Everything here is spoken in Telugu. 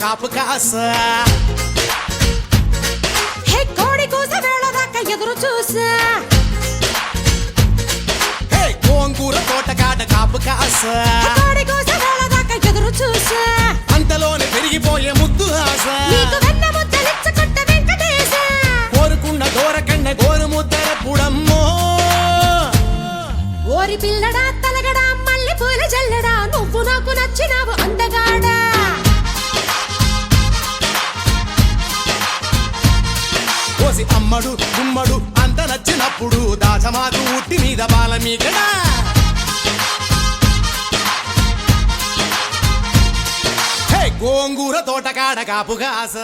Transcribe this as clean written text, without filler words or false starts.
కాపు కాస కోడి కూస వేళదాకా ఎదురు చూసా గోంగూర తోటకాడ కాపు కాస కోడి కూస వేళదాకా ఎదురు చూసా అంతలోనే పెరిగిపోయే ముద్దు ఆశ నీకు వెన్న ముద్దలిచ్చుకుంట వెంకటేశ కోరుకున్న దూరకన్న గోరు ముద్దర పుడమ్మో ఓరి పిల్లడా తలగడా మల్లె పూల జల్లడా నువ్వు నాకు నచ్చినావు అందగాడా కోసి అమ్మడు గుమ్మడు అంత నచ్చినప్పుడు దాచమాకు ఉట్టి మీద బాల మీగడా గోంగూర తోటకాడ కాపు కాస